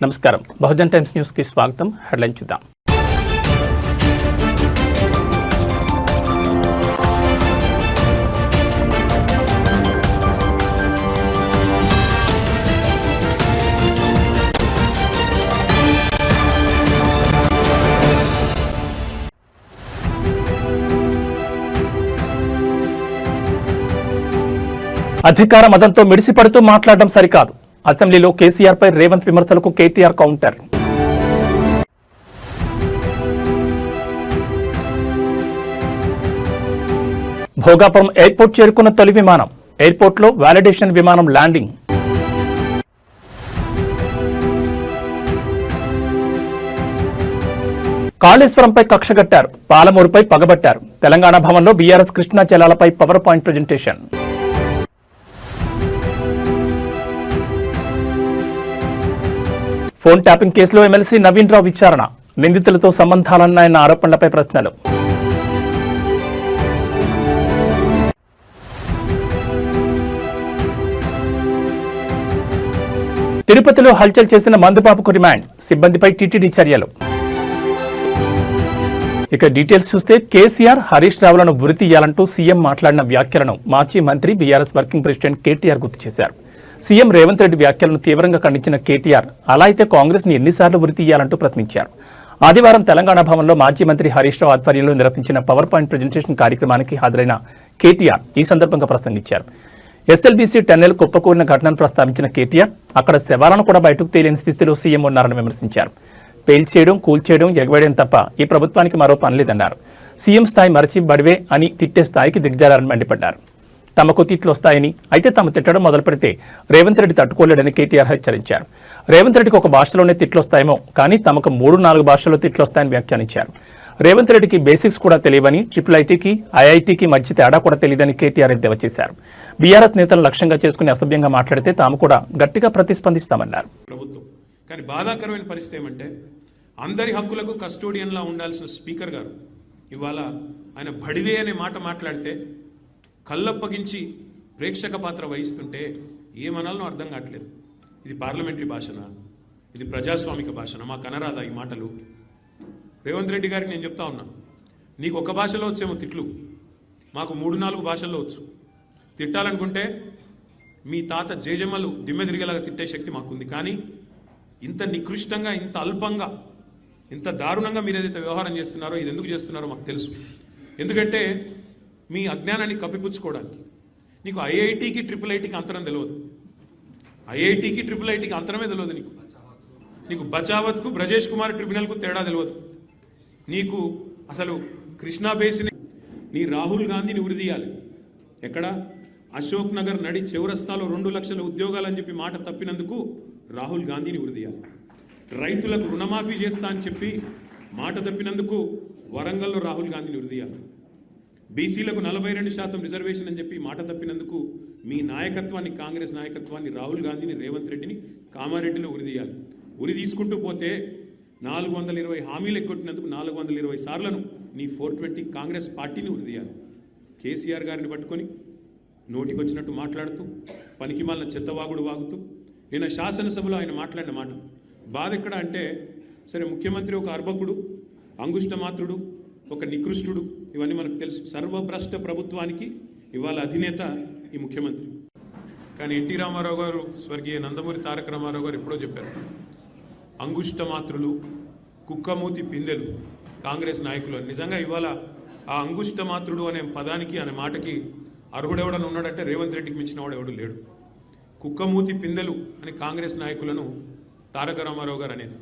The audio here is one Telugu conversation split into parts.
నమస్కారం బహుజన్ టైమ్స్ న్యూస్ కి స్వాగతం. హెడ్లైన్ చూద్దాం. అధికార మదంతో మిడిసిపడుతూ మాట్లాడడం సరికాదు. అసెంబ్లీలో కేసీఆర్ పై రేవంత్ విమర్శలకు కేటీఆర్ కౌంటర్. భోగాపురం ఎయిర్పోర్ట్ చేరుకున్న తొలి విమానం. ఎయిర్పోర్ట్లో వాలిడేషన్ విమానం ల్యాండింగ్. కాళేశ్వరంపై కక్షగట్టారు. పాలమూరుపై పగబట్టారు. తెలంగాణ భవన్లో బీఆర్ఎస్ కృష్ణా జలాలపై power point presentation. Phone tapping కేసులో ఎమ్మెల్సీ నవీన్ రావు విచారణ. నిందితులతో సంబంధాలున్నాయన్న ఆరోపణలపై ప్రశ్నలు. తిరుపతిలో హల్చల్ చేసిన మందుబాబుకు రిమాండ్. సిబ్బందిపై టీటీడీ చర్యలు. ఇక డీటెయిల్స్ చూస్తే కేసీఆర్ హరీష్ రావులను ఉరితీయాలంటూ సీఎం మాట్లాడిన వ్యాఖ్యలను మాజీ మంత్రి బీఆర్ఎస్ వర్కింగ్ ప్రెసిడెంట్ కేటీఆర్ గుర్తు చేశారు. సీఎం రేవంత్ రెడ్డి వ్యాఖ్యలను తీవ్రంగా ఖండించిన కేటీఆర్ అలా అయితే కాంగ్రెస్ ని ఎన్నిసార్లు ఉరితీయాలంటూ ప్రశ్నించారు. ఆదివారం తెలంగాణ భవన్లో మాజీ మంత్రి హరీష్ రావు ఆధ్వర్యంలో నిర్వహించిన పవర్ పాయింట్ ప్రజెంటేషన్ కార్యక్రమానికి హాజరైన కేటీఆర్ ఈ సందర్భంగా ప్రసంగించారు. ఎస్ఎల్బీసీ టన్నెల్ కుప్పకూలిన ఘటనను ప్రస్తావించిన కేటీఆర్ అక్కడ శవాలను కూడా బయటకు తేలిన స్థితిలో సీఎం ఉన్నారని విమర్శించారు. పేల్చేయడం, కూల్చేయడం, ఎగవేయడం తప్ప ఈ ప్రభుత్వానికి మరో పని లేదన్నారు. సీఎం స్థాయి మరచి బడివే అని తిట్టే స్థాయికి దిగజారని మండిపడ్డారు. తమకు తిట్లు వస్తాయని, అయితే తాము తిట్టడం మొదలు పెడితే రేవంత్ రెడ్డి తట్టుకోలేడని కేటీఆర్ హెచ్చరించారు. రేవంత్ రెడ్డికి ఒక భాషలోనే తిట్లొస్తాయేమో కానీ తమకు 3-4 భాషల్లో తిట్లొస్తాయని వ్యాఖ్యానించారు. రేవంత్ రెడ్డికి బేసిక్స్ కూడా తెలియవని, ఐఐటీకి ఐఐటీకి మధ్య తేడా కూడా తెలియదని కేటీఆర్ ఎద్దేవా చేశారు. బీఆర్ఎస్ నేతలను లక్ష్యంగా చేసుకుని అసభ్యంగా మాట్లాడితే తాము కూడా గట్టిగా ప్రతిస్పందిస్తామన్నారు. కానీ బాధాకరమైన పరిస్థితి ఏమంటే అందరి హక్కులకు కస్టోడియన్లా ఉండాల్సిన స్పీకర్ గారు ఇవాళ ఆయన బడివే అనే మాట మాట్లాడితే కళ్ళప్పగించి ప్రేక్షక పాత్ర వహిస్తుంటే ఏమనాలనో అర్థం కావట్లేదు. ఇది పార్లమెంటరీ భాషనా, ఇది ప్రజాస్వామిక భాషనా? మాకు అనరాదా ఈ మాటలు? రేవంత్ రెడ్డి గారికి నేను చెప్తా ఉన్నా, నీకు ఒక భాషలో వచ్చేమో తిట్లు, మాకు 3-4 భాషల్లో వచ్చు. తిట్టాలనుకుంటే మీ తాత జేజమ్మలు దిమ్మె తిరిగేలాగా తిట్టే శక్తి మాకుంది. కానీ ఇంత నికృష్టంగా, ఇంత అల్పంగా, ఇంత దారుణంగా మీరు ఏదైతే వ్యవహారం చేస్తున్నారో ఇది ఎందుకు చేస్తున్నారో మాకు తెలుసు. ఎందుకంటే మీ అజ్ఞానాన్ని కప్పిపుచ్చుకోవడానికి. నీకు ఐఐటీకి ఐఐటీకి అంతరం తెలియదు. ఐఐటీకి ఐఐటీకి అంతరమే తెలియదు. నీకు బచావత్కు బ్రజేష్ కుమార్ ట్రిబ్యునల్కు తేడా తెలియదు. నీకు అసలు కృష్ణా బేసిన్ నీ రాహుల్ గాంధీని ఉరిదీయాలి. ఎక్కడ? అశోక్ నగర్ నడి చౌరస్తాలో 2 లక్షల ఉద్యోగాలు అని చెప్పి మాట తప్పినందుకు రాహుల్ గాంధీని ఉరిదీయాలి. రైతులకు రుణమాఫీ చేస్తా అని చెప్పి మాట తప్పినందుకు వరంగల్లో రాహుల్ గాంధీని ఉరిదీయాలి. బీసీలకు 42% రిజర్వేషన్ అని చెప్పి మాట తప్పినందుకు మీ నాయకత్వాన్ని, కాంగ్రెస్ నాయకత్వాన్ని, రాహుల్ గాంధీని, రేవంత్ రెడ్డిని, కామారెడ్డిని ఉరిదీయాలి. ఉరి తీసుకుంటూ పోతే 420 హామీలు ఎక్కొట్టినందుకు 420 సార్లను నీ 420 కాంగ్రెస్ పార్టీని ఉరిదీయాలి. కేసీఆర్ గారిని పట్టుకొని నోటికొచ్చినట్టు మాట్లాడుతూ, పనికిమాలిన చెత్తవాగుడు వాగుతూ, నిన్న శాసనసభలో ఆయన మాట్లాడిన మాట బాధ ఎక్కడ అంటే, సరే ముఖ్యమంత్రి ఒక అర్భకుడు, అంగుష్టమాత్రుడు, ఒక నికృష్టుడు, ఇవన్నీ మనకు తెలుసు. సర్వభ్రష్ట ప్రభుత్వానికి ఇవాళ అధినేత ఈ ముఖ్యమంత్రి. కానీ ఎన్టీ రామారావు గారు, స్వర్గీయ నందమూరి తారక రామారావు గారు ఎప్పుడో చెప్పారు, అంగుష్టమాత్రులు, కుక్కమూతి పిందెలు కాంగ్రెస్ నాయకులు. నిజంగా ఇవాళ ఆ అంగుష్టమాత్రుడు అనే పదానికి, అనే మాటకి అర్హుడెవడని ఉన్నాడంటే రేవంత్ రెడ్డికి మించిన వాడు ఎవడు లేడు. కుక్కమూతి పిందెలు అని కాంగ్రెస్ నాయకులను తారక రామారావు గారు అనేది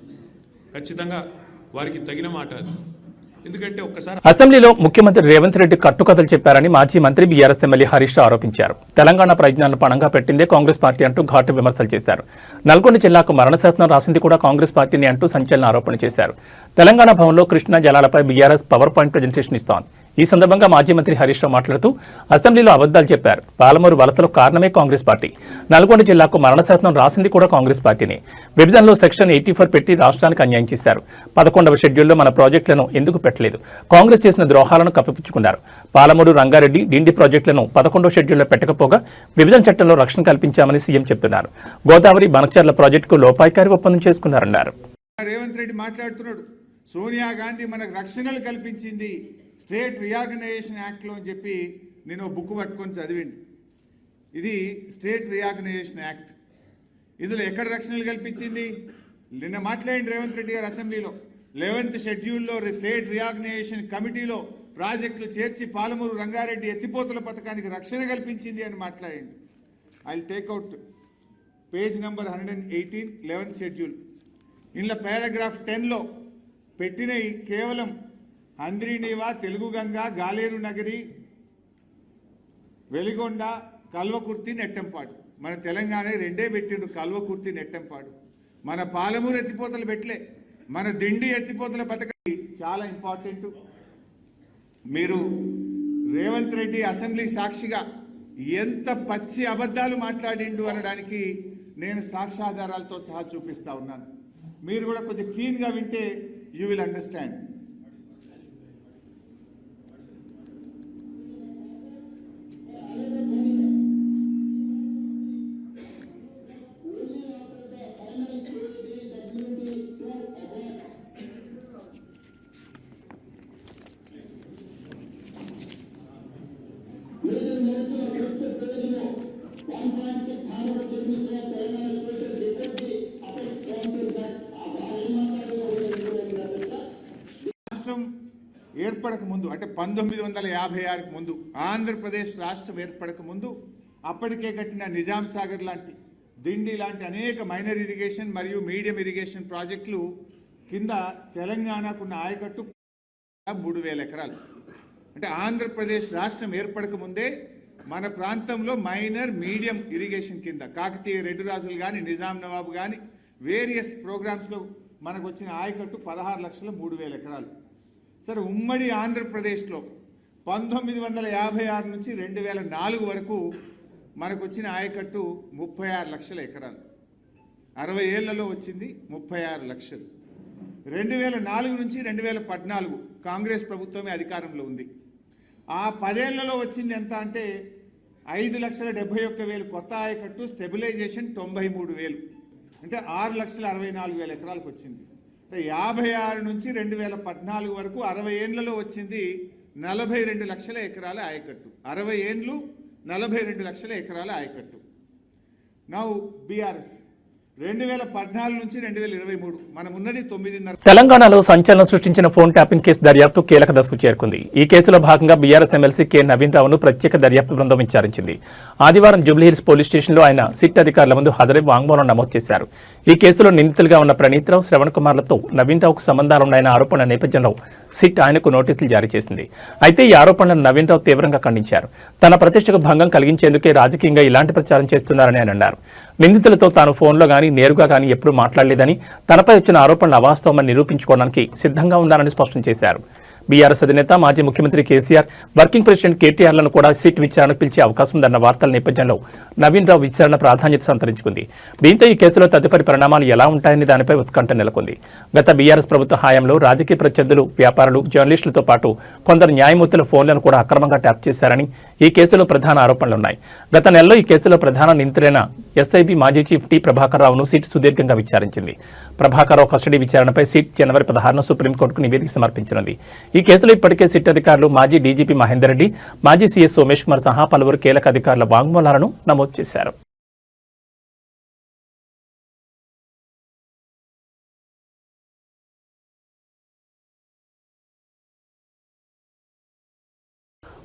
ఖచ్చితంగా వారికి తగిన మాట. ఎందుకంటే ఒక్కసారి అసెంబ్లీలో ముఖ్యమంత్రి రేవంత్ రెడ్డి కట్టుకథలు చెప్పారని మాజీ మంత్రి బీఆర్ఎస్ ఎమ్మెల్యే హరీష్ రావు ఆరోపించారు. తెలంగాణ ప్రయోజనాలను పణంగా పెట్టిందే కాంగ్రెస్ పార్టీ అంటూ ఘాటు విమర్శలు చేశారు. నల్గొండ జిల్లాకు మరణశాసనం రాసింది కూడా కాంగ్రెస్ పార్టీని అంటూ సంచలన ఆరోపణ చేశారు. తెలంగాణ భవన్లో కృష్ణా జలాలపై బీఆర్ఎస్ పవర్ పాయింట్ ప్రజెంటేషన్ ఇస్తోంది. ఈ సందర్భంగా మాజీ మంత్రి హరీష్ రావు మాట్లాడుతూ అసెంబ్లీలో అబద్దాలు చెప్పారు. పాలమూరు వలసలో కారణమే కాంగ్రెస్ పార్టీ. నల్గొండ జిల్లాకు మరణశాసనం రాసింది కూడా కాంగ్రెస్ పార్టీనే. విభజనలో సెక్షన్ 84 పెట్టి రాష్ట్రానికి అన్యాయం చేశారు. 11వ షెడ్యూల్లో మన ప్రాజెక్టులను ఎందుకు పెట్టలేదు? కాంగ్రెస్ చేసిన ద్రోహాలను కప్పిపుచ్చుకున్నారు. పాలమూరు, రంగారెడ్డి, డిండి ప్రాజెక్టులను 11వ షెడ్యూల్లో పెట్టకపోగా విభజన చట్టంలో రక్షణ కల్పించామని సీఎం చెప్తున్నారు. గోదావరి, బనకచర్ల ప్రాజెక్టుకు లోపాయికారి ఒప్పందం చేసుకున్నారన్నారు. రేవంత్ రెడ్డి మాట్లాడుతున్నాడు, సోనియా గాంధీ మనకు రక్షణలు కల్పించింది స్టేట్ రీఆర్గనైజేషన్ యాక్ట్లో అని చెప్పి నేను బుక్ పట్టుకొని చదివింది. ఇది స్టేట్ రీఆర్గనైజేషన్ యాక్ట్. ఇందులో ఎక్కడ రక్షణలు కల్పించింది? నిన్న మాట్లాడింది రేవంత్ రెడ్డి గారు అసెంబ్లీలో. 11th షెడ్యూల్లో స్టేట్ రీఆర్గనైజేషన్ కమిటీలో ప్రాజెక్టులు చేర్చి పాలమూరు, రంగారెడ్డి ఎత్తిపోతల పథకానికి రక్షణ కల్పించింది అని మాట్లాడింది. I will take out page number 118, 11th schedule. ఇందులో పారాగ్రాఫ్ 10లో పెట్టినవి కేవలం అంద్రీనీవా, తెలుగు గంగ, గాలేరు నగరి, వెలిగొండ, కల్వకుర్తి, నెట్టంపాడు. మన తెలంగాణ రెండే పెట్టిండ్రు, కల్వకుర్తి, నెట్టంపాడు. మన పాలమూరు ఎత్తిపోతలు పెట్టలే. మన దిండి ఎత్తిపోతల పథకం చాలా ఇంపార్టెంట్. మీరు రేవంత్ రెడ్డి అసెంబ్లీ సాక్షిగా ఎంత పచ్చి అబద్ధాలు మాట్లాడిండు అనడానికి నేను సాక్ష్యాధారాలతో సహా చూపిస్తా ఉన్నాను. మీరు కూడా కొద్దిగా క్లీన్గా వింటే యూ విల్ అండర్స్టాండ్. ఏర్పడక ముందు అంటే 1956కి ముందు, ఆంధ్రప్రదేశ్ రాష్ట్రం ఏర్పడక ముందు అప్పటికే కట్టిన నిజాం సాగర్ లాంటి, దిండి లాంటి అనేక మైనర్ ఇరిగేషన్ మరియు మీడియం ఇరిగేషన్ ప్రాజెక్టులు కింద తెలంగాణకున్న ఆయకట్టు 3000 ఎకరాలు. అంటే ఆంధ్రప్రదేశ్ రాష్ట్రం ఏర్పడక ముందే మన ప్రాంతంలో మైనర్, మీడియం ఇరిగేషన్ కింద కాకతీయ రెడ్డి రాజులు కానీ, నిజాం నవాబు కానీ వేరియస్ ప్రోగ్రామ్స్లో మనకు వచ్చిన ఆయకట్టు 16,03,000 ఎకరాలు. సరే, ఉమ్మడి ఆంధ్రప్రదేశ్లో 1956 నుంచి 2004 వరకు మనకు వచ్చిన ఆయకట్టు 36 లక్షల ఎకరాలు. 60 ఏళ్లలో వచ్చింది 36 లక్షలు. 2004 నుంచి 2014 కాంగ్రెస్ ప్రభుత్వమే అధికారంలో ఉంది. ఆ 10 ఏళ్లలో వచ్చింది ఎంత అంటే 5,71,000 కొత్త ఆయకట్టు, స్టెబిలైజేషన్ 93,000, అంటే 6,64,000 ఎకరాలకు వచ్చింది. 56 నుంచి 2014 వరకు 60 ఏళ్లలో వచ్చింది 42 లక్షల ఎకరాల ఆయకట్టు. 60 ఏళ్ళు 42 లక్షల ఎకరాల ఆయకట్టు. నౌ బీఆర్ఎస్ 2014 నుంచి 2023 మనం ఉన్నది 9.5. తెలంగాణలో సంచలనం సృష్టించిన ఫోన్ ట్యాపింగ్ కేసు దర్యాప్తు కీలక దశకు చేరుకుంది. ఈ కేసులో భాగంగా బీఆర్ఎస్ ఎమ్మెల్సీ కె నవీన్ రావును ప్రత్యేక దర్యాప్తు బృందం విచారించింది. ఆదివారం జూబ్లీహిల్స్ పోలీస్ స్టేషన్లో ఆయన సిట్ అధికారుల ముందు హాజరై వాంగ్మూలం నమోదు చేశారు. ఈ కేసులో నిందితులుగా ఉన్న ప్రణీత్ రావు, శ్రవణ్ కుమార్లతో నవీన్ రావుకు సంబంధాలున్నాయన్న ఆరోపణల నేపథ్యంలో సిట్ ఆయనకు నోటీసులు జారీ చేసింది. అయితే ఈ ఆరోపణలను నవీన్ రావు తీవ్రంగా ఖండించారు. తన ప్రతిష్టకు భంగం కలిగించేందుకే రాజకీయంగా ఇలాంటి ప్రచారం చేస్తున్నారని ఆయన అన్నారు. నిందితులతో తాను ఫోన్లో కానీ నేరుగా కానీ ఎప్పుడూ మాట్లాడలేదని, తనపై వచ్చిన ఆరోపణలు అవాస్తవమని నిరూపించుకోవడానికి సిద్ధంగా ఉన్నారని స్పష్టం చేశారు. బీఆర్ఎస్ అధినేత, మాజీ ముఖ్యమంత్రి కేసీఆర్, వర్కింగ్ ప్రెసిడెంట్ కేటీఆర్లను కూడా సిట్ విచారణకు పిలిచే అవకాశం ఉందన్న వార్తల నేపథ్యంలో నవీన్ రావు విచారణ ప్రాధాన్యత సంతరించుకుంది. దీంతో ఈ కేసులో తదుపరి పరిణామాలు ఎలా ఉంటాయని దానిపై ఉత్కంఠ నెలకొంది. గత బీఆర్ఎస్ ప్రభుత్వ హయాంలో రాజకీయ ప్రత్యర్థులు, వ్యాపారులు, జర్నలిస్టులతో పాటు కొందరు న్యాయమూర్తుల ఫోన్లను కూడా అక్రమంగా ట్యాప్ చేశారని ఈ కేసులో ప్రధాన ఆరోపణలున్నాయి. గత నెలలో ఈ కేసులో ప్రధాన నిందితులైన ఎస్ఐబీ మాజీ చీఫ్ టి ప్రభాకర్ రావును సిట్ సుదీర్ఘంగా విచారించింది. ప్రభాకర్ రావు కస్టడీ విచారణపై సిట్ జనవరి 16న సుప్రీంకోర్టుకు నివేదిక సమర్పించనుంది. ఈ కేసులో ఇప్పటికే సిట్ అధికారులు మాజీ డీజీపీ మహేందర్ రెడ్డి, మాజీ సీఎస్ సోమేష్ కుమార్ సహా పలువురు కీలక అధికారుల వాంగ్మూలాలను నమోదు చేశారు.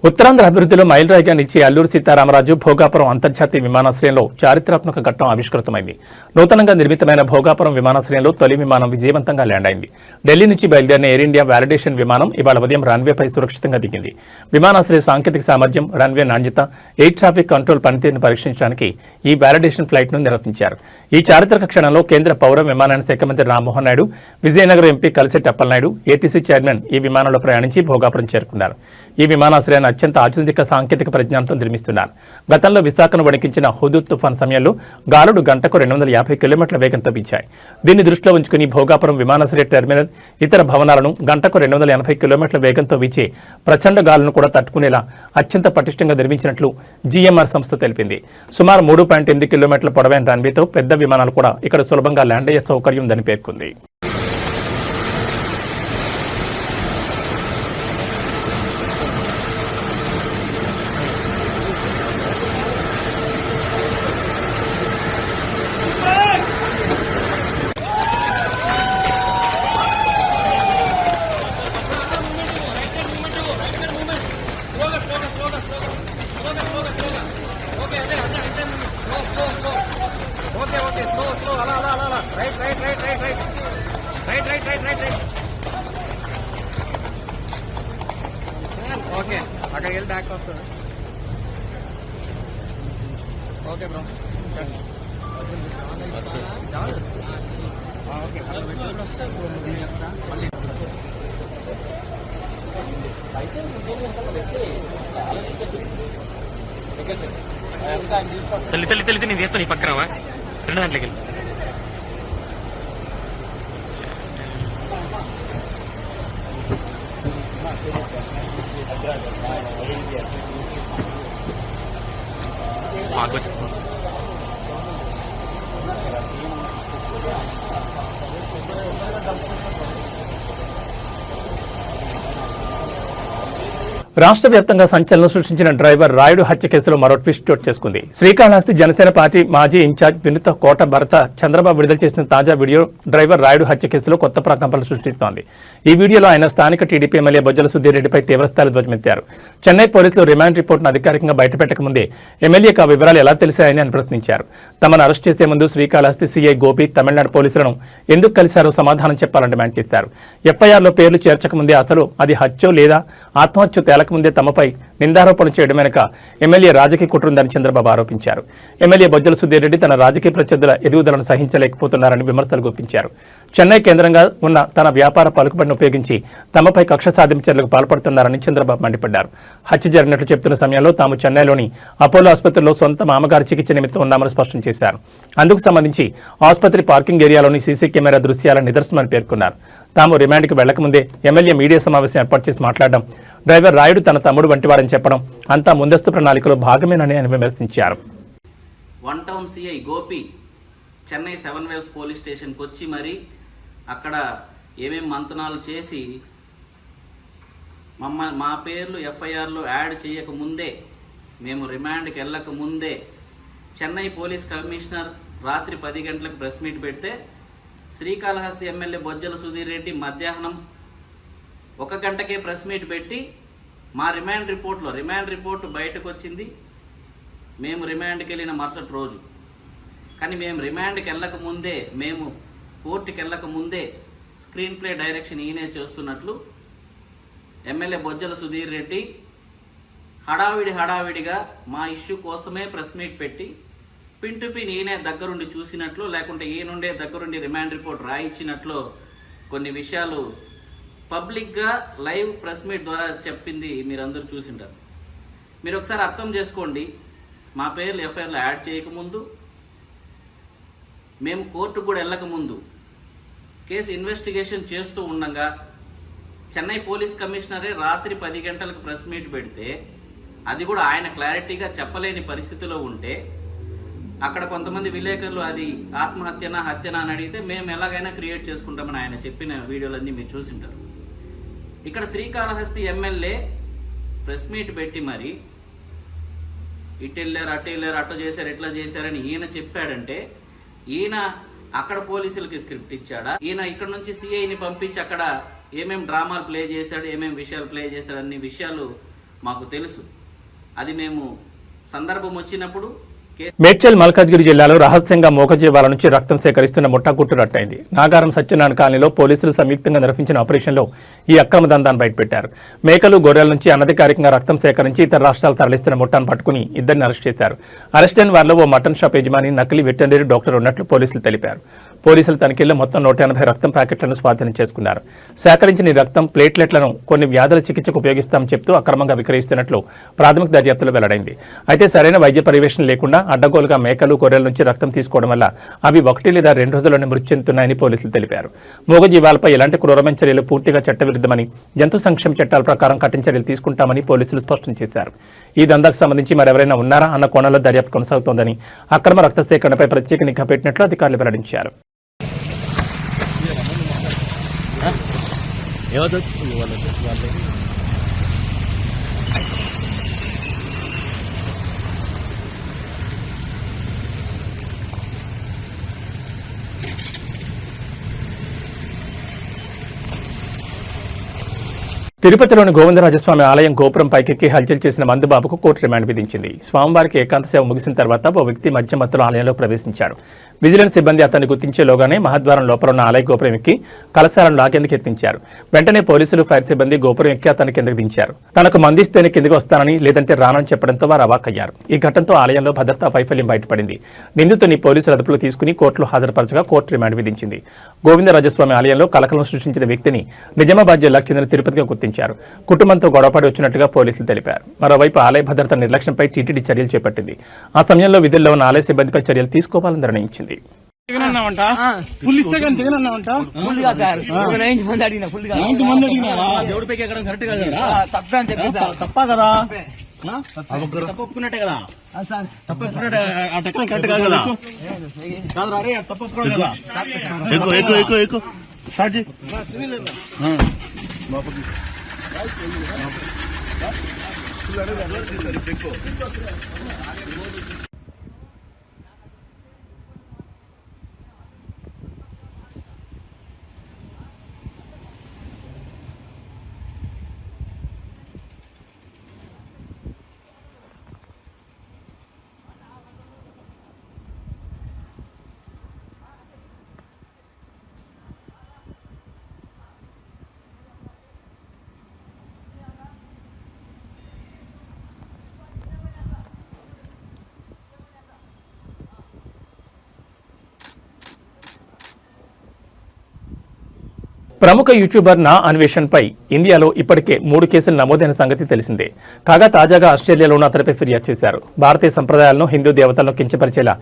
ఉత్తరాంధ్ర అభివృద్ధిలో మైలురాయిగా నిలిచే అల్లూరు సీతారామరాజు భోగాపురం అంతర్జాతీయ విమానాశ్రయంలో చారిత్రాత్మక ఘట్టం ఆవిష్కృతమైంది. నూతనంగా నిర్మితమైన భోగాపురం విమానాశ్రయంలో తొలి విమానం విజయవంతంగా ల్యాండ్ అయింది. ఢిల్లీ నుంచి బయలుదేరిన ఎయిర్ ఇండియా వ్యాలిడేషన్ విమానం ఇవాళ ఉదయం రన్వేపై సురక్షితంగా దిగింది. విమానాశ్రయ సాంకేతిక సామర్థ్యం, రన్వే నాణ్యత, ఎయిర్ ట్రాఫిక్ కంట్రోల్ పనితీరును పరీక్షించడానికి ఈ వ్యాలిడేషన్ ఫ్లైట్ను నిర్వహించారు. ఈ చారిత్రక క్షణంలో కేంద్ర పౌర విమానయాన శాఖ మంత్రి Rammohan Naidu, Vizianagaram MP Kalisetti Appalanaidu, ATC chairman ఈ విమానంలో ప్రయాణించి భోగాపురం చేరుకున్నారు. ఈ విమానాశ్రయాన్ని అత్యంత ఆధునిక సాంకేతిక పరిజ్ఞానంతో నిర్మిస్తున్నారు. గతంలో విశాఖను వణికించిన హుదూద్ తుఫాన్ సమయంలో గాలులు గంటకు 250 కిలోమీటర్ల వేగంతో వీచాయి. దీన్ని దృష్టిలో ఉంచుకుని భోగాపురం విమానాశ్రయ టెర్మినల్ ఇతర భవనాలను గంటకు 280 కిలోమీటర్ల వేగంతో వీచే ప్రచండ గాలులను కూడా తట్టుకునేలా అత్యంత పటిష్టంగా నిర్మించినట్లు జీఎంఆర్ సంస్థ తెలిపింది. సుమారు 3.8 కిలోమీటర్ల పొడవైన రన్వేతో పెద్ద విమానాలు కూడా ఇక్కడ సులభంగా ల్యాండ్ అయ్యే సౌకర్యం ఉందని పేర్కొంది. ఓకే అక్కడికి వెళ్ళి బ్యాక్ వస్తుంది. ఓకే బ్రో చాలు. ఓకే తెల్లి నేను చేస్తాను. ఈ పక్కన 2 గంటలకి వెళ్ళి రాష్ట్ర వ్యాప్తంగా సంచలనం సృష్టించిన డ్రైవర్ రాయుడు హత్య కేసులో మరో ట్విస్ట్ చోటు చేసుకుంది. శ్రీకాళహస్తి జనసేన పార్టీ మాజీ ఇన్ఛార్జ్ వినుత కోట భరత చంద్రబాబు విడుదల చేసిన తాజా వీడియో డ్రైవర్ రాయుడు హత్య కేసులో కొత్త ప్రకంపనలు సృష్టిస్తోంది. ఈ వీడియోలో ఆయన స్థానిక టీడీపీ ఎమ్మెల్యే బొజ్జల సుధీర్ రెడ్డిపై తీవ్రస్థాయిలో ధ్వజమెత్తారు. చెన్నై పోలీసులు రిమాండ్ రిపోర్టును అధికారికంగా బయటపెట్టక ముందే ఎమ్మెల్యేకు ఆ వివరాలు ఎలా తెలిసాయని ఆయన ప్రశ్నించారు. తమను అరెస్ట్ చేసే ముందు శ్రీకాళహస్తి సీఐ గోపి తమిళనాడు పోలీసులను ఎందుకు కలిశారో సమాధానం చెప్పాలని డిమాండ్ చేశారు. ఎఫ్ఐఆర్లో పేర్లు చేర్చకముందే అసలు అది హత్యో లేదా ఆత్మహత్యో తేలకముందే తమపై నిందారోపణలు చేయడం వెనుక ఎమ్మెల్యే రాజకీయ కుట్ర ఉందని చంద్రబాబు ఆరోపించారు. ఎమ్మెల్యే బొజ్జల సుధీర్ రెడ్డి తన రాజకీయ ప్రత్యర్థుల ఎదుగుదలను సహించలేకపోతున్నారని విమర్శలు గుప్పించారు. చెన్నై కేంద్రంగా ఉన్న తన వ్యాపార పలుకుబడిని ఉపయోగించి తమపై కక్ష సాధింపు చర్యలకు పాల్పడుతున్నారని చంద్రబాబు మండిపడ్డారు. హత్య జరిగినట్లు చెప్తున్న సమయంలో తాము చెన్నైలోని అపోలో ఆసుపత్రిలో సొంత మామగారి చికిత్స నిమిత్తం ఉన్నామని స్పష్టం చేశారు. అందుకు సంబంధించి ఆసుపత్రి పార్కింగ్ ఏరియాలోని సీసీ కెమెరా దృశ్యాల నిదర్శనమని పేర్కొన్నారు. తాము రిమాండ్కి వెళ్లకముందే ఎమ్మెల్యే మీడియా సమావేశం ఏర్పాటు చేసి మాట్లాడడం, డ్రైవర్ రాయుడు తన తమ్ముడు వంటివాడని చెప్పడం అంతా ముందస్తు ప్రణాళికలో భాగమేనని ఆయన విమర్శించారు. One town CI Gopi Chennai 7 Wells police స్టేషన్కి వచ్చి మరి అక్కడ ఏమేం మంతనాలు చేసి మా పేర్లు ఎఫ్ఐఆర్లో యాడ్ చేయకముందే, మేము రిమాండ్కి వెళ్ళక ముందే చెన్నై పోలీస్ కమిషనర్ రాత్రి 10 గంటలకు ప్రెస్ మీట్ పెడితే శ్రీకాళహస్తి ఎమ్మెల్యే బొజ్జల సుధీర్ రెడ్డి మధ్యాహ్నం 1 గంటకే ప్రెస్ మీట్ పెట్టి మా రిమాండ్ రిపోర్టు బయటకు వచ్చింది మేము రిమాండ్కి వెళ్ళిన మరుసటి రోజు. కానీ మేము రిమాండ్కి వెళ్ళక ముందే, మేము కోర్టుకి వెళ్ళక ముందే స్క్రీన్ ప్లే డైరెక్షన్ ఈయనే చేస్తున్నట్లు ఎమ్మెల్యే బొజ్జల సుధీర్ రెడ్డి హడావిడిగా మా ఇష్యూ కోసమే ప్రెస్ మీట్ పెట్టి పిన్ టు పిన్ ఈయనే దగ్గరుండి చూసినట్లు, లేకుంటే ఈయనుండే దగ్గరుండి రిమాండ్ రిపోర్ట్ రాయించినట్లు కొన్ని విషయాలు పబ్లిక్గా లైవ్ ప్రెస్ మీట్ ద్వారా చెప్పింది మీరందరూ చూసింటారు. మీరు ఒకసారి అర్థం చేసుకోండి. మా పేర్లు ఎఫ్ఐఆర్లో యాడ్ చేయకముందు, మేము కోర్టుకు కూడా వెళ్ళకముందు కేసు ఇన్వెస్టిగేషన్ చేస్తూ ఉండగా చెన్నై పోలీస్ కమిషనరే రాత్రి 10 గంటలకు ప్రెస్ మీట్ పెడితే, అది కూడా ఆయన క్లారిటీగా చెప్పలేని పరిస్థితిలో ఉంటే అక్కడ కొంతమంది విలేకరులు అది ఆత్మహత్యనా హత్యనా అని అడిగితే మేము ఎలాగైనా క్రియేట్ చేసుకుంటామని ఆయన చెప్పిన వీడియోలన్నీ మీరు చూసింటారు. ఇక్కడ శ్రీకాళహస్తి ఎమ్మెల్యే ప్రెస్ మీట్ పెట్టి మరి ఇటు వెళ్ళారు అటు వెళ్ళారు అటు చేశారు ఇట్లా చేశారని ఈయన చెప్పాడంటే, ఈయన అక్కడ పోలీసులకి స్క్రిప్ట్ ఇచ్చాడా, ఈయన ఇక్కడ నుంచి సిఐని పంపించి అక్కడ ఏమేం డ్రామాలు ప్లే చేశాడు, ఏమేం విషయాలు ప్లే చేశాడు అన్ని విషయాలు మాకు తెలుసు. అది మేము సందర్భం వచ్చినప్పుడు మేడ్చల్ మల్కాజ్గిరి జిల్లాలో రహస్యంగా మూగజీవాల నుంచి రక్తం సేకరిస్తున్న ముఠాగుట్టు రట్టయింది. నాగారం సత్యనారాయణ కాలనీలో పోలీసులు సంయుక్తంగా నిర్వహించిన ఆపరేషన్లో ఈ అక్రమ దందాన్ని బయటపెట్టారు. మేకలు గొర్రెల నుంచి అనధికారికంగా రక్తం సేకరించి ఇతర రాష్ట్రాలు తరలిస్తున్న ముఠాను పట్టుకుని 2 అరెస్ట్ చేశారు. అరెస్ట్ అయిన వారిలో ఓ మటన్ షాప్ యజమాని, నకిలీ వెటర్నరీ డాక్టర్ ఉన్నట్లు పోలీసులు తెలిపారు. పోలీసుల తనిఖీల్లో మొత్తం 180 రక్తం ప్యాకెట్లను స్వాధీనం చేసుకున్నారు. సేకరించిన ఈ రక్తం ప్లేట్లెట్లను కొన్ని వ్యాధుల చికిత్సకు ఉపయోగిస్తామని చెప్తూ అక్రమంగా విక్రయిస్తున్నట్లు ప్రాథమిక దర్యాప్తులో వెల్లడైంది. అయితే సరైన వైద్య పర్యవేక్షణ లేకుండా అడ్డగోలుగా మేకలు, గొర్రెల నుంచి రక్తం తీసుకోవడం వల్ల అవి 1 లేదా 2 రోజుల్లోనే మృతి చెందుతున్నాయని పోలీసులు తెలిపారు. మూగజీవాలపై ఎలాంటి క్రూరమైన చర్యలు పూర్తిగా చట్టవిరుద్ధమని, జంతు సంక్షేమ చట్టాల ప్రకారం కఠిన చర్యలు తీసుకుంటామని పోలీసులు స్పష్టం చేశారు. ఈ దందాకు సంబంధించి మరెవరైనా ఉన్నారా అన్న కోణంలో దర్యాప్తు కొనసాగుతోందని, అక్రమ రక్త సేకరణపై ప్రత్యేక నిఘా పెట్టినట్లు అధికారులు వెల్లడించారు. తిరుపతిలోని గోవిందరాజస్వామి ఆలయం గోపురం పైకెక్కి హల్చల్ చేసిన మందుబాబుకు కోర్టు రిమాండ్ విధించింది. స్వామివారికి ఏకాంత సేవ ముగిసిన తర్వాత ఓ వ్యక్తి మధ్య మత్తులో ఆలయంలో ప్రవేశించాడు. విజిలెన్స్ సిబ్బంది అతన్ని గుర్తించేలోగానే మహద్వారం లోపల ఉన్న ఆలయ గోపురం ఎక్కి కలశాలను లాగేందుకు యత్నించారు. వెంటనే పోలీసులు, ఫైర్ సిబ్బంది గోపురం ఎక్కి అతన్ని కిందకు దించారు. తనకు మందిస్తేనే కిందకు వస్తానని, లేదంటే రానని చెప్పడంతో వారు అవాక్కయ్యారు. ఈ ఘటనతో ఆలయంలో భద్రతా వైఫల్యం బయటపడింది. నిందితుని పోలీసులు అదుపులో తీసుకుని కోర్టులో హాజరుపరచగా కోర్టు రిమాండ్ విధించింది. గోవిందరాజస్వామి ఆలయంలో కలకలం సృష్టించిన వ్యక్తిని నిజామాబాద్ జిల్లాకు చెందిన తిరుపతిగా గుర్తించారు. కుటుంబంతో గొడవపడి వచ్చినట్టుగా పోలీసులు తెలిపారు. మరోవైపు ఆలయ భద్రత నిర్లక్ష్యంపై టీటీడీ చర్యలు చేపట్టింది. ఆ సమయంలో విధుల్లో ఉన్న ఆలయ సిబ్బందిపై చర్యలు తీసుకోవాలని నిర్ణయించింది. తప్పుకున్నట్టే కదా కరెక్ట్ కాదు కదా తప్పుకున్నాడు కదా ఎక్కువ స్టార్ట్ చేయి. ప్రముఖ యూట్యూబర్ నా అన్వేషణపై ఇండియాలో ఇప్పటికే 3 కేసులు నమోదైన సంగతి తెలిసిందే. కాగా తాజాగా ఆస్ట్రేలియాలోనూ అతడిపై ఫిర్యాదు చేశారు. భారతీయ సంప్రదాయాలను, హిందూ దేవతలను కించపరిచేలా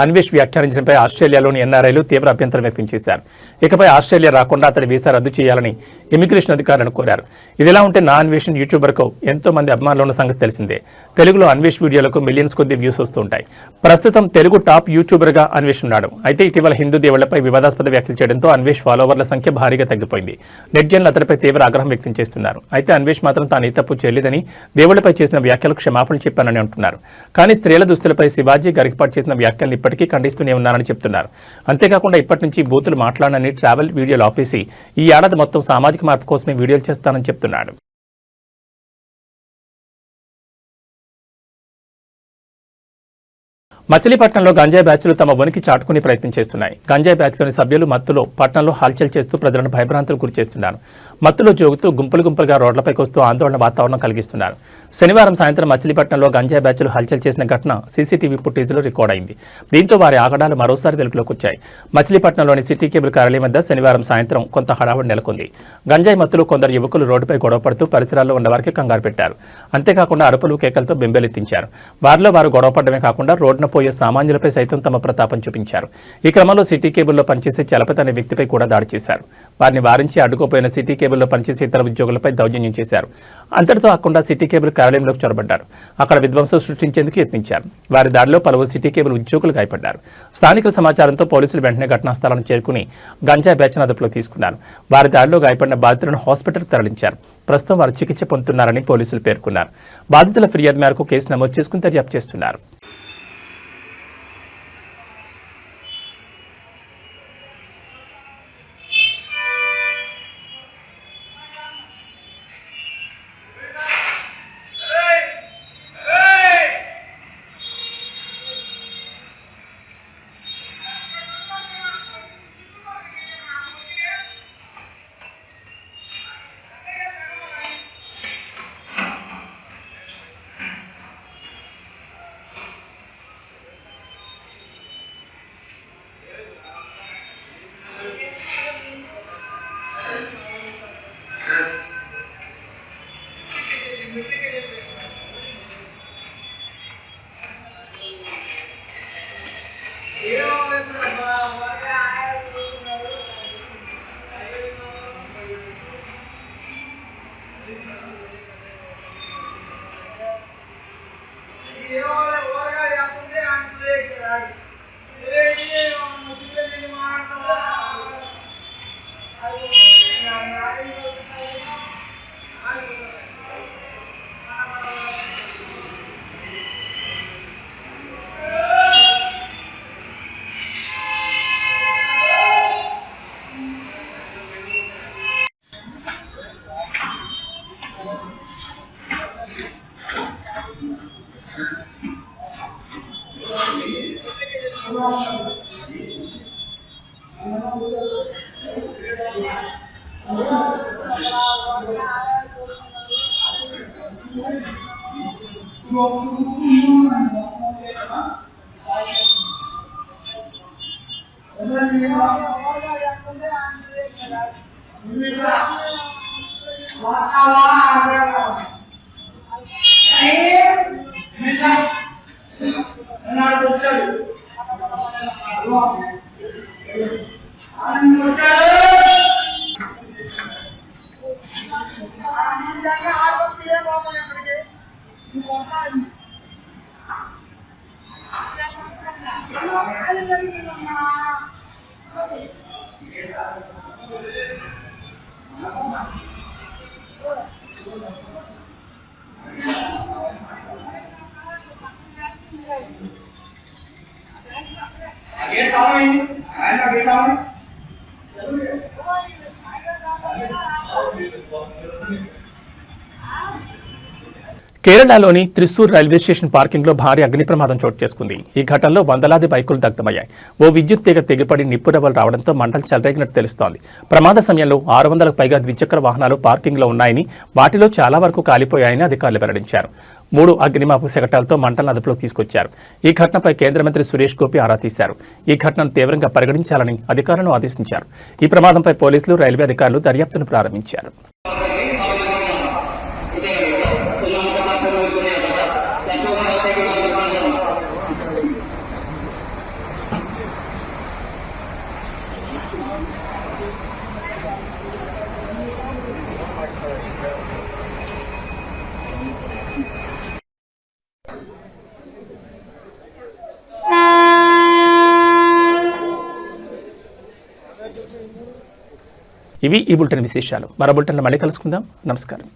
అన్వేష్ వ్యాఖ్యానించడంపై ఆస్ట్రేలియాలోని ఎన్ఆర్ఐలు తీవ్ర అభ్యంతరం వ్యక్తం చేశారు. ఇకపై ఆస్ట్రేలియా రాకుండా అతడి వీసా రద్దు చేయాలని ఇమిగ్రేషన్ అధికారులను కోరారు. ఇదిలా ఉంటే నా అన్వేషణ్ యూట్యూబర్కు ఎంతో మంది అభిమానులు ఉన్న సంగతి తెలిసిందే. తెలుగులో అన్వేష్ వీడియోలకు మిలియన్స్ కొద్ది వ్యూస్ వస్తుంటాయి. ప్రస్తుతం తెలుగు టాప్ యూట్యూబర్గా అన్వేష్ ఉన్నాడు. అయితే ఇటీవల హిందూ దేవుళ్లపై వివాదాస్పద వ్యాఖ్యలు చేయడంతో అన్వేష్ ఫాలోవర్ల సంఖ్య భారీగా తగ్గిపోయింది. నెట్జన్లు అతడిపై తీవ్ర ఆగ్రహం వ్యక్తం చేస్తున్నారు. అయితే అన్వేష్ మాత్రం తాను ఏ తప్పు చేయలేదని, దేవుళ్లపై చేసిన వ్యాఖ్యలకు క్షమాపణలు చెప్పానని అంటున్నారు. కానీ స్త్రీల దుస్తులపై శివాజీ గరికపాటు చేసిన వ్యాఖ్యలను ఇప్పటికీ ఖండిస్తూనే ఉన్నారని చెప్తున్నారు. అంతేకాకుండా ఇప్పటి నుంచి బూతులు మాట్లాడనని, ట్రావెల్ వీడియోలు ఆపేసి ఈ ఏడాది మొత్తం సామాజిక మార్పు కోసమే వీడియోలు చేస్తానని చెప్తున్నాడు. మచిలీపట్నంలో గంజాయి బ్యాచ్లు తమ ఉనికి చాటుకునే ప్రయత్నం చేస్తున్నాయి. గంజాయి బ్యాచ్లోని సభ్యులు మత్తులో పట్టణంలో హల్చల్ చేస్తూ ప్రజలను భయభ్రాంతులకు గురి చేస్తున్నారు. మత్తులో జోగుతూ గుంపులుగా రోడ్లపైకి వస్తూ ఆందోళన వాతావరణం కలిగిస్తున్నారు. శనివారం సాయంత్రం మచిలీపట్నంలో గంజాయి బ్యాచ్లు హల్చల్ చేసిన ఘటన సీసీటీవీ ఫుటేజ్లో రికార్డ్ అయింది. దీంతో వారి ఆగడాలు మరోసారి వెలుగులోకి వచ్చాయి. మచిలీపట్నంలోని సిటీ కేబుల్ కార్యాలయం వద్ద శనివారం సాయంత్రం కొంత హడావుడి నెలకొంది. గంజాయి మత్తులో కొందరు యువకులు రోడ్డుపై గొడవపడుతూ పరిసరాల్లో ఉన్న వారికి కంగారు పెట్టారు. అంతేకాకుండా అరుపులు, కేకలతో బెంబేలెత్తించారు. వారిలో వారు గొడవపడమే కాకుండా రోడ్డున పోయే సామాన్యులపై సైతం తమ ప్రతాపం చూపించారు. ఈ క్రమంలో సిటీ కేబుల్లో పనిచేసే చలపతి అనే వ్యక్తిపై కూడా దాడి చేశారు. వారిని వారించి అడ్డుకోపోయిన సిటీ కేబుల్లో పనిచేసే ఇతర ఉద్యోగులపై దౌర్జన్యం చేశారు. అంతటితో కాకుండా సిటీ కేబుల్ కార్యాలయంలోకి చొరబడ్డారు. అక్కడ విధ్వంసం సృష్టించేందుకు యత్నించారు. వారి దాడిలో పలువురు సిటీ కేబుల్ ఉద్యోగులు గాయపడ్డారు. స్థానికుల సమాచారంతో పోలీసులు వెంటనే ఘటనా స్థలానికి చేరుకుని గంజాయి బ్యాచ్ను అదుపులో తీసుకున్నారు. వారి దాడిలో గాయపడిన బాధితులను హాస్పిటల్కి తరలించారు. ప్రస్తుతం వారు చికిత్స పొందుతున్నారని పోలీసులు పేర్కొన్నారు. బాధితుల ఫిర్యాదు మేరకు కేసు నమోదు చేసుకుని దర్యాప్తు చేస్తున్నారు. కేరళలోని త్రిశూర్ రైల్వే స్టేషన్ పార్కింగ్లో భారీ అగ్ని ప్రమాదం చోటు చేసుకుంది. ఈ ఘటనలో వందలాది బైకులు దగ్ధమయ్యాయి. ఓ విద్యుత్ తీగ తెగిపడి నిప్పురవ్వలు రావడంతో మంటలు చెలరేగినట్టు తెలుస్తోంది. ప్రమాద సమయంలో 600లకు పైగా ద్విచక్ర వాహనాలు పార్కింగ్లో ఉన్నాయని, వాటిలో చాలా వరకు కాలిపోయాయని అధికారులు వెల్లడించారు. 3 అగ్నిమాపక శకటాలతో మంటలను అదుపులోకి తీసుకొచ్చారు. ఈ ఘటనపై కేంద్ర మంత్రి సురేష్ గోపి ఆరా తీశారు. ఈ ఘటనను తీవ్రంగా పరిగణించాలని అధికారులను ఆదేశించారు. ఈ ప్రమాదంపై పోలీసులు, రైల్వే అధికారులు దర్యాప్తును ప్రారంభించారు. ఇవి ఈ బులెటిన్ విశేషాలు. మరో బులెటిన్లో మళ్ళీ కలుసుకుందాం. నమస్కారం.